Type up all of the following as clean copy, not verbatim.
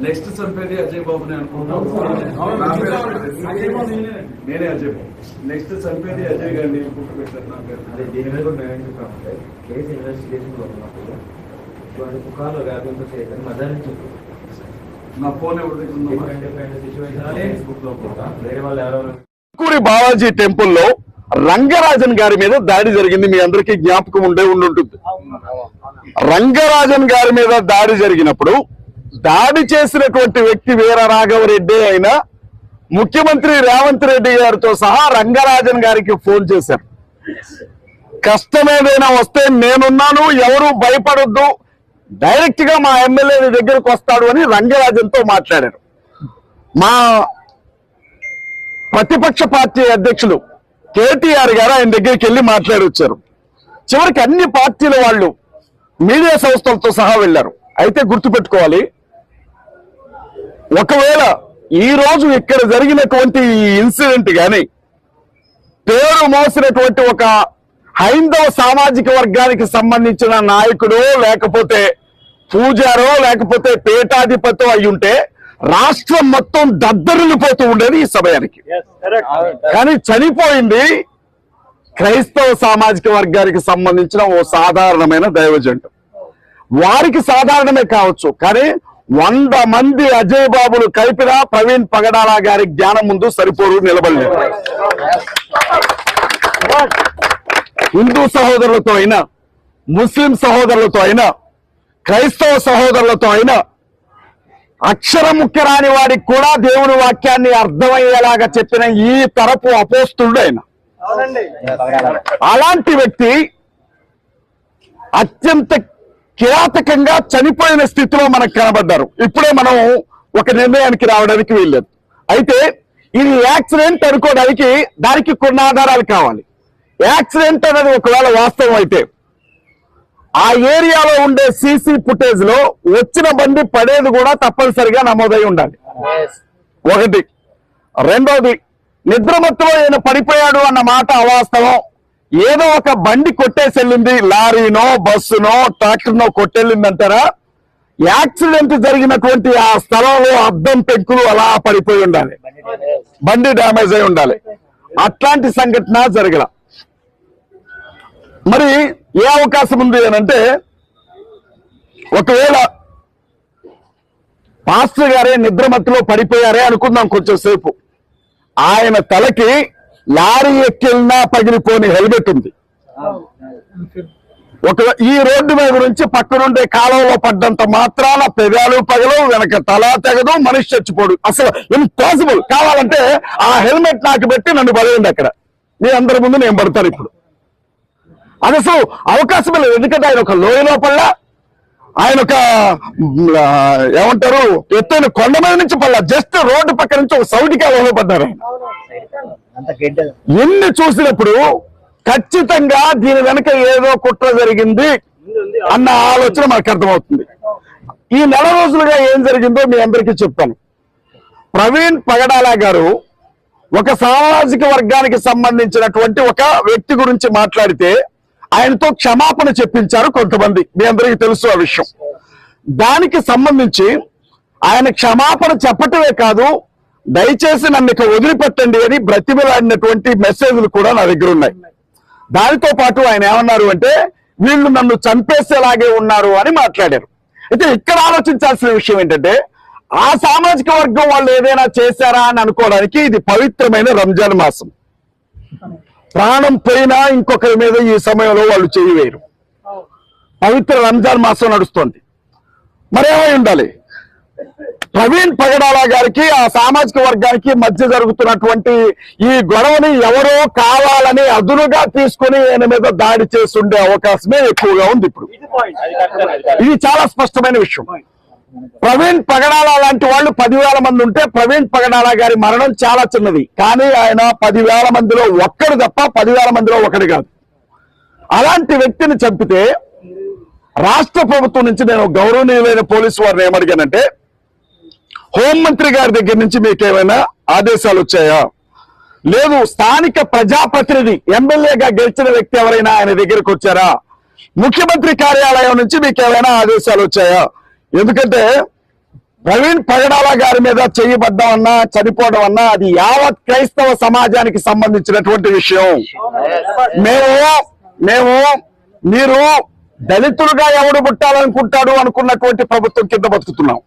Next చంపేది అజయ్ బాబుని అనుకుంటాం. నేనే అజయ్ బాబు. నెక్స్ట్ చంపేది అజయ్ గారిని గుర్తు పెట్టారు. నా పేరు దీని మీద కూడా మేము చెప్తామంటే కేసు ఇన్వెస్టిగేషన్ లో ఉన్నప్పుడు ఇటువంటి పుకార్లు వ్యాపింపచేయదని మధ్యాహ్నం చెప్పు. నా ఫోన్ ఎవరి ఫేస్బుక్ లో కూడా వేరే వాళ్ళు ఎవరెవరు కూరి బాలాజీ టెంపుల్లో రంగరాజన్ గారి మీద దాడి జరిగింది. మీ అందరికీ జ్ఞాపకం ఉండుంటుంది. రంగరాజన్ గారి మీద దాడి జరిగినప్పుడు దాడి చేసినటువంటి వ్యక్తి వీర రాఘవరెడ్డి అయినా ముఖ్యమంత్రి రేవంత్ రెడ్డి గారితో సహా రంగరాజన్ గారికి ఫోన్ చేశారు. కష్టం ఏదైనా వస్తే నేనున్నాను, ఎవరు భయపడొద్దు, డైరెక్ట్ గా మా ఎమ్మెల్యే దగ్గరకు వస్తాడు అని రంగరాజన్ తో మాట్లాడారు. మా ప్రతిపక్ష పార్టీ అధ్యక్షులు కేటీఆర్ గారు ఆయన దగ్గరికి వెళ్ళి మాట్లాడి వచ్చారు. చివరికి అన్ని పార్టీల వాళ్ళు మీడియా సంస్థలతో సహా వెళ్లారు. అయితే గుర్తుపెట్టుకోవాలి, ఒకవేళ ఈ రోజు ఇక్కడ జరిగినటువంటి ఈ ఇన్సిడెంట్ గాని పేరు మోసినటువంటి ఒక హైందవ సామాజిక వర్గానికి సంబంధించిన నాయకుడు లేకపోతే పూజారో లేకపోతే పీఠాధిపతో అయి ఉంటే రాష్ట్రం మొత్తం దద్దరిల్లిపోతూ ఉండేది ఈ సమయానికి. కానీ చనిపోయింది క్రైస్తవ సామాజిక వర్గానికి సంబంధించిన ఓ సాధారణమైన దైవజంట. వారికి సాధారణమే కావచ్చు, కానీ 100 మంది అజయ్ బాబులు కలిపినా ప్రవీణ్ పగడాల గారి జ్ఞానం ముందు సరిపోరు, నిలబడలేదు. హిందూ సహోదరులతో అయినా, ముస్లిం సహోదరులతో అయినా, క్రైస్తవ సహోదరులతో అయినా అక్షరం ముఖ్య రాని వాడికి కూడా దేవుని వాక్యాన్ని అర్థమయ్యేలాగా చెప్పిన ఈ తరపు అపోస్తుడు ఆయన. అలాంటి వ్యక్తి అత్యంత కిరాతకంగా చనిపోయిన స్థితిలో మనకు కనబడ్డారు. ఇప్పుడే మనం ఒక నిర్ణయానికి రావడానికి వీల్లేదు. అయితే ఇది యాక్సిడెంట్ అనుకోవడానికి దానికి కొన్ని ఆధారాలు కావాలి. యాక్సిడెంట్ అనేది ఒకవేళ వాస్తవం అయితే ఆ ఏరియాలో ఉండే సీసీ ఫుటేజ్ లో వచ్చిన బండి పడేది కూడా తప్పనిసరిగా నమోదై ఉండాలి. ఒకటి. రెండోది, నిద్రమత్తులో ఈయన పడిపోయాడు అన్న మాట అవాస్తవం. ఏదో ఒక బండి కొట్టేసి వెళ్ళింది, లారీనో బస్సునో ట్రాక్టర్నో కొట్టెళ్ళింది అంటారా? యాక్సిడెంట్ జరిగినటువంటి ఆ స్థలంలో అద్దం పెంకులు అలా పడిపోయి ఉండాలి, బండి డ్యామేజ్ అయి ఉండాలి. అట్లాంటి సంఘటన జరగల. మరి ఏ అవకాశం ఉంది అనంటే, ఒకవేళ పాస్టర్ గారే నిద్రమత్తులో పడిపోయారే అనుకుందాం కొంచెం సేపు. ఆయన తలకి లారీ ఎక్కినా పగిలిపోని హెల్మెట్ ఉంది. ఈ రోడ్డు మీద నుంచి పక్కనుండే కాలంలో పడ్డంత మాత్రాన పెదాలు పగలవు, వెనక తల తెగదు, మనిషి చచ్చిపోడు. అసలు ఇంపాసిబుల్. కావాలంటే ఆ హెల్మెట్ నాకు పెట్టి నన్ను పడేయండి, అక్కడ మీ అందరి ముందు నేను పడతాను. ఇప్పుడు అది అసలు అవకాశమే లేదు. ఎందుకంటే ఆయన ఒక లోయ లోపల, ఆయన ఒక ఏమంటారు ఎత్తైన కొండ మీద నుంచి పడలా, జస్ట్ రోడ్డు పక్క నుంచి ఒక సౌటికాలలో పడ్డారు. ఎన్ని చూసినప్పుడు ఖచ్చితంగా దీని వెనక ఏదో కుట్ర జరిగింది అన్న ఆలోచన మనకు అర్థమవుతుంది. ఈ నెల రోజులుగా ఏం జరిగిందో మీ అందరికీ చెప్తాను. ప్రవీణ్ పగడాల గారు ఒక సామాజిక వర్గానికి సంబంధించినటువంటి ఒక వ్యక్తి గురించి మాట్లాడితే ఆయనతో క్షమాపణ చెప్పించారు కొంతమంది. మీ అందరికీ తెలుసు ఆ విషయం. దానికి సంబంధించి ఆయన క్షమాపణ చెప్పటమే కాదు, దయచేసి నన్ను ఇక వదిలిపెట్టండి అని బ్రతిమలాడినటువంటి మెసేజ్లు కూడా నా దగ్గర ఉన్నాయి. దానితో పాటు ఆయన ఏమన్నారు అంటే, వీళ్ళు నన్ను చంపేసేలాగే ఉన్నారు అని మాట్లాడారు. అయితే ఇక్కడ ఆలోచించాల్సిన విషయం ఏంటంటే, ఆ సామాజిక వర్గం వాళ్ళు ఏదైనా చేశారా అని అనుకోవడానికి ఇది పవిత్రమైన రంజాన్ మాసం. ప్రాణం పోయినా ఇంకొకరి మీద ఈ సమయంలో వాళ్ళు చేయవేయరు. పవిత్ర రంజాన్ మాసం నడుస్తోంది. మరేమై ఉండాలి? ప్రవీణ్ పగడాల గారికి ఆ సామాజిక వర్గానికి మధ్య జరుగుతున్నటువంటి ఈ గొడవని ఎవరో కావాలని అదునుగా తీసుకుని ఆయన మీద దాడి చేసి ఉండే అవకాశమే ఎక్కువగా ఉంది. ఇప్పుడు ఇది చాలా స్పష్టమైన విషయం. ప్రవీణ్ పగడాల లాంటి వాళ్ళు 10,000 మంది ఉంటే ప్రవీణ్ పగడాల గారి మరణం చాలా చిన్నది. కానీ ఆయన 10,000 మందిలో ఒక్కడు తప్ప 10,000 మందిలో ఒకడు కాదు. అలాంటి వ్యక్తిని చంపితే రాష్ట్ర ప్రభుత్వం నుంచి నేను గౌరవనీయులైన పోలీసు వారిని ఏమడిగానంటే, హోంమంత్రి గారి దగ్గర నుంచి మీకు ఏమైనా ఆదేశాలు వచ్చాయా? లేదు. స్థానిక ప్రజాప్రతినిధి ఎమ్మెల్యేగా గెలిచిన వ్యక్తి ఎవరైనా ఆయన దగ్గరకు వచ్చారా? ముఖ్యమంత్రి కార్యాలయం నుంచి మీకు ఏమైనా ఆదేశాలు వచ్చాయా? ఎందుకంటే ప్రవీణ్ పగడాల గారి మీద చేయబడ్డం అన్నా చనిపోవడం అన్నా అది యావత్ క్రైస్తవ సమాజానికి సంబంధించినటువంటి విషయం. మేము మీరు దళితులుగా ఎవడు పుట్టాలనుకుంటాడు అనుకున్నటువంటి ప్రభుత్వం కింద బతుకుతున్నాం.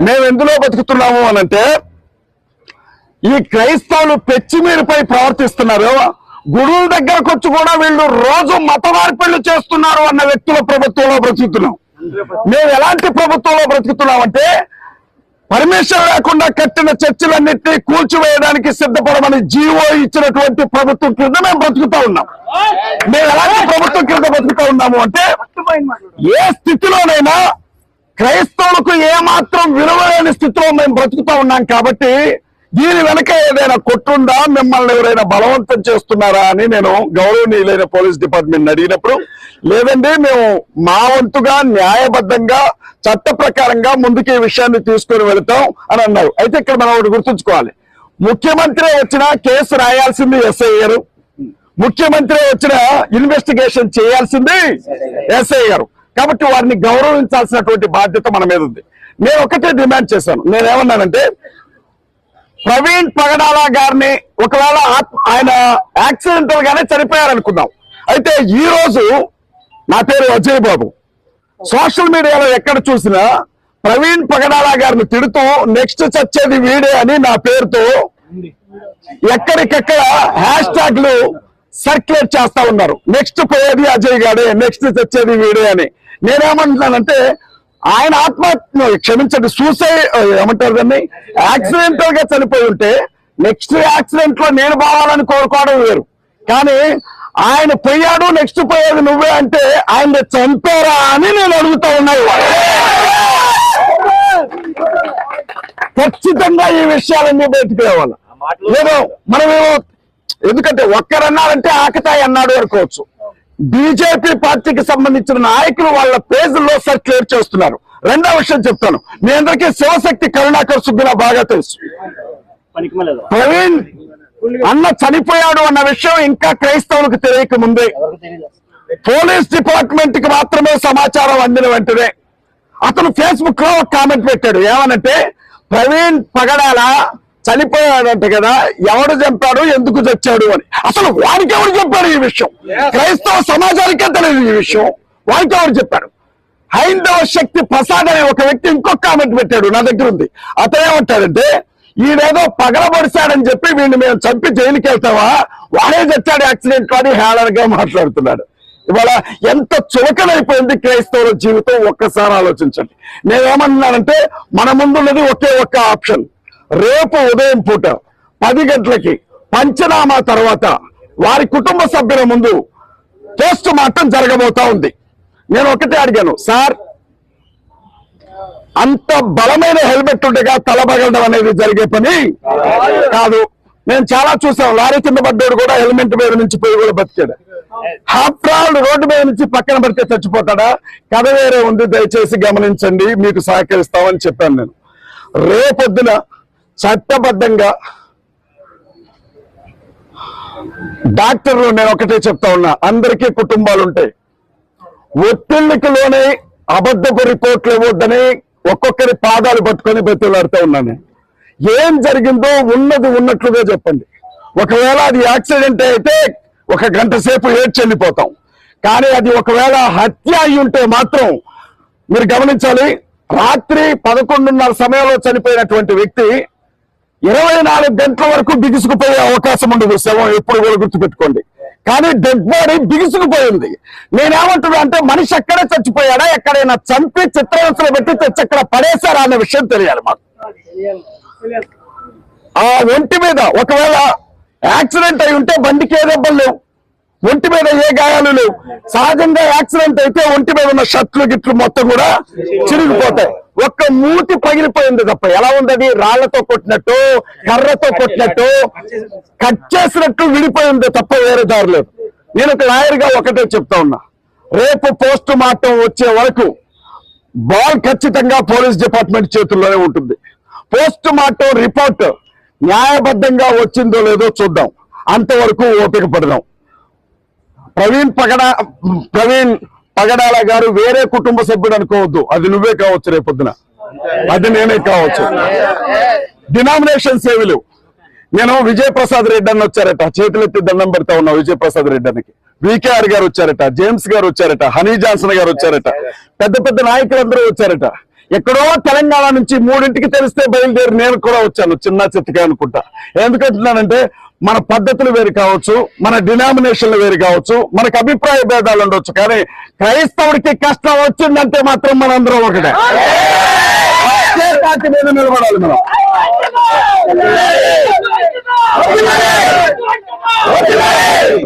మేము ఎందులో బతుకుతున్నాము అనంటే ఈ క్రైస్తవులు పెచ్చిమీరిపై ప్రవర్తిస్తున్నారు, గుడుల దగ్గరకు వచ్చి కూడా వీళ్ళు రోజు మత మార్పిళ్లు చేస్తున్నారు అన్న వ్యక్తుల ప్రభుత్వంలో బ్రతుకుతున్నాం. మేము ఎలాంటి ప్రభుత్వంలో బ్రతుకుతున్నామంటే పర్మిషన్ లేకుండా కట్టిన చర్చిలన్నింటినీ కూల్చివేయడానికి సిద్ధపడమని జీవో ఇచ్చినటువంటి ప్రభుత్వం కింద మేము బ్రతుకుతా ఉన్నాం. మేము ఎలాంటి ప్రభుత్వం కింద బ్రతుకుతా ఉన్నాము అంటే ఏ స్థితిలోనైనా క్రైస్తవులకు ఏమాత్రం విలువ లేని స్థితిలో మేము బ్రతుకుతా ఉన్నాం. కాబట్టి దీని వెనక ఏదైనా కొట్టుందా, మిమ్మల్ని ఎవరైనా బలవంతం చేస్తున్నారా అని నేను గౌరవనీయులైన పోలీస్ డిపార్ట్మెంట్ అడిగినప్పుడు లేదండి, మేము మా వంతుగా న్యాయబద్ధంగా చట్ట ప్రకారంగా ముందుకు ఈ విషయాన్ని తీసుకొని వెళతాం అని అన్నారు. అయితే ఇక్కడ మనం ఒకటి గుర్తుంచుకోవాలి, ముఖ్యమంత్రి వచ్చిన కేసు రాయాల్సింది ఎస్ఐ గారు, ముఖ్యమంత్రి వచ్చిన ఇన్వెస్టిగేషన్ చేయాల్సింది ఎస్ఐ గారు. కాబట్టి వారిని గౌరవించాల్సినటువంటి బాధ్యత మన మీద ఉంది. నేను ఒకటే డిమాండ్ చేశాను. నేనేమన్నానంటే ప్రవీణ్ పగడాల గారిని ఒకవేళ ఆయన యాక్సిడెంటల్ గానే చనిపోయారనుకుందాం. అయితే ఈ రోజు నా పేరు అజయ్ బాబు, సోషల్ మీడియాలో ఎక్కడ చూసినా ప్రవీణ్ పగడాల గారిని తిడుతూ నెక్స్ట్ చచ్చేది వీడే అని నా పేరుతో ఎక్కడికెక్కడ హ్యాష్ ట్యాగ్లు సర్క్యులేట్ చేస్తా ఉన్నారు. నెక్స్ట్ పోయేది అజయ్ గాడే, నెక్స్ట్ చచ్చేది వీడే అని. నేనేమంటున్నానంటే ఆయన ఆత్మహత్య, క్షమించండి, సూసైడ్ ఏమంటారు దాన్ని, యాక్సిడెంటల్ గా చనిపోయి ఉంటే నెక్స్ట్ యాక్సిడెంట్ లో నేను పోవాలని కోరుకోవడం వేరు. కానీ ఆయన పోయాడు, నెక్స్ట్ పోయేది నువ్వే అంటే ఆయన చంపారా అని నేను అడుగుతా ఉన్నాయి. ఖచ్చితంగా ఈ విషయాలన్నీ బయటకు రావాలి. ఏదో మనమేమో ఎందుకంటే ఒక్కరన్నారంటే ఆకతాయి అన్నాడు అనుకోవచ్చు. బీజేపీ పార్టీకి సంబంధించిన నాయకులు వాళ్ళ పేజీల్లో సర్క్యులేట్ చేస్తున్నారు. రెండో విషయం చెప్తాను, మీ అందరికీ శివశక్తి కరుణాకర్ సుబ్బిన బాగా తెలుసు. ప్రవీణ్ అన్న చనిపోయాడు అన్న విషయం ఇంకా క్రైస్తవులకు తెలియక ముందే పోలీస్ డిపార్ట్మెంట్ కి మాత్రమే సమాచారం అందిన వెంటనే అతను ఫేస్బుక్ లో ఒక కామెంట్ పెట్టాడు. ఏమనంటే ప్రవీణ్ పగడాల చనిపోయాడంట కదా, ఎవడు చంపాడు, ఎందుకు చచ్చాడు అని. అసలు వారికి ఎవరు చెప్పాడు ఈ విషయం? క్రైస్తవ సమాజానికే తెలియదు ఈ విషయం, వారికి ఎవరు చెప్పారు? హైందవ శక్తి ప్రసాద్ అనే ఒక వ్యక్తి ఇంకొక కామెంట్ పెట్టాడు, నా దగ్గర ఉంది. అతను ఏమంటాడంటే ఈయనేదో పగలబడిశాడని చెప్పి వీడిని మేము చంపి జైలుకి వెళ్తావా, వాడే చచ్చాడు యాక్సిడెంట్ అని హేళనగా మాట్లాడుతున్నాడు. ఇవాళ ఎంత చులకనైపోయింది క్రైస్తవుల జీవితం, ఒక్కసారి ఆలోచించండి. నేనేమంటున్నానంటే మన ముందున్నది ఒకే ఒక్క ఆప్షన్. రేపు ఉదయం పూట 10 గంటలకి పంచనామా తర్వాత వారి కుటుంబ సభ్యుల ముందు పోస్ట్ మార్టం జరగబోతా ఉంది. నేను ఒకటే అడిగాను, సార్ అంత బలమైన హెల్మెట్ ఉండగా తలబగలడం అనేది జరిగే పని కాదు. నేను చాలా చూసాం, లారీ కింద పడ్డాడు కూడా హెల్మెట్ మీద నుంచి పోయి కూడా బతికాడు. ఆఫ్టర్ ఆల్ రోడ్డు మీద నుంచి పక్కన పడితే చచ్చిపోతాడా? కథ వేరే ఉంది, దయచేసి గమనించండి, మీకు సహకరిస్తామని చెప్పాను. నేను రేపొద్దున చట్టబద్ధంగా డాక్టర్లు నేను ఒకటే చెప్తా ఉన్నా, అందరికీ కుటుంబాలు ఉంటాయి. ఒత్తిళ్లకు లోనే అబద్ధపు రిపోర్ట్లు ఇవ్వద్దని ఒక్కొక్కరి పాదాలు పట్టుకొని బతిలాడుతూ ఉన్నాను. ఏం జరిగిందో ఉన్నది ఉన్నట్లుగా చెప్పండి. ఒకవేళ అది యాక్సిడెంట్ అయితే 1 గంట సేపు ఏడ్చి వెళ్ళిపోతాం. కానీ అది ఒకవేళ హత్య అయి ఉంటే మాత్రం మీరు గమనించాలి, రాత్రి 11:30 సమయంలో చనిపోయినటువంటి వ్యక్తి 24 గంటల వరకు బిగుసుకుపోయే అవకాశం ఉండదు. శవం ఎప్పుడు కూడా గుర్తుపెట్టుకోండి. కానీ డెడ్ బాడీ బిగుసుకుపోయింది. నేనేమంటున్నా అంటే మనిషి ఎక్కడే చచ్చిపోయాడా, ఎక్కడైనా చంపి చిత్రహింసలు పెట్టి తెచ్చి ఎక్కడ పడేశారా అనే విషయం తెలియాలి మాకు. ఆ ఒంటి మీద ఒకవేళ యాక్సిడెంట్ అయి ఉంటే బండికి ఏ దెబ్బలు లేవు, ఒంటి మీద ఏ గాయాలు లేవు. సహజంగా యాక్సిడెంట్ అయితే ఒంటి మీద ఉన్న షర్ట్లు గిట్లు మొత్తం కూడా చిరిగిపోతాయి. ఒక్క మూతి పగిలిపోయింది తప్ప ఎలా ఉంది, రాళ్లతో కొట్టినట్టు కర్రతో కొట్టినట్టు కట్ చేసినట్టు విడిపోయింది తప్ప వేరే దారి లేదు. నేను ఒక లాయర్ గా ఒకటే చెప్తా ఉన్నా, రేపు పోస్ట్ మార్టం వచ్చే వరకు బాల్ ఖచ్చితంగా పోలీస్ డిపార్ట్మెంట్ చేతుల్లోనే ఉంటుంది. పోస్ట్ మార్టం రిపోర్ట్ న్యాయబద్ధంగా వచ్చిందో లేదో చూద్దాం, అంతవరకు ఓపిక పడదాం. ప్రవీణ్ పగడాల గారు వేరే కుటుంబ సభ్యుడు అనుకోవద్దు, అది నువ్వే కావచ్చు రేపొద్దున. అది నేనే కావచ్చు. డినామినేషన్ సేవలు నేను విజయప్రసాద్ రెడ్డి అని వచ్చారట, చేతులెత్తి దండం పెడతా ఉన్నా విజయప్రసాద్ రెడ్డి అనికి. వికేఆర్ గారు వచ్చారట, జేమ్స్ గారు వచ్చారట, హనీ జాన్సన్ గారు వచ్చారట, పెద్ద పెద్ద నాయకులందరూ వచ్చారట. ఎక్కడో తెలంగాణ నుంచి 3ంటికి తెలిస్తే బయలుదేరి నేను కూడా వచ్చాను, చిన్న చిత్తగా అనుకుంటా. ఎందుకంటున్నానంటే మన పద్ధతులు వేరు కావచ్చు, మన డినామినేషన్లు వేరు కావచ్చు, మనకు అభిప్రాయ భేదాలు ఉండొచ్చు, కానీ క్రైస్తవుడికి కష్టం వచ్చిందంటే మాత్రం మనందరం ఒకటే. ఒకే పార్టీ మీద నిలబడాలి మనం.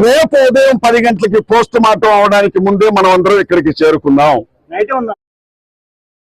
రేపు ఉదయం 10 గంటలకి పోస్ట్ మార్టం అవడానికి ముందే మనం అందరం ఇక్కడికి చేరుకుందాం.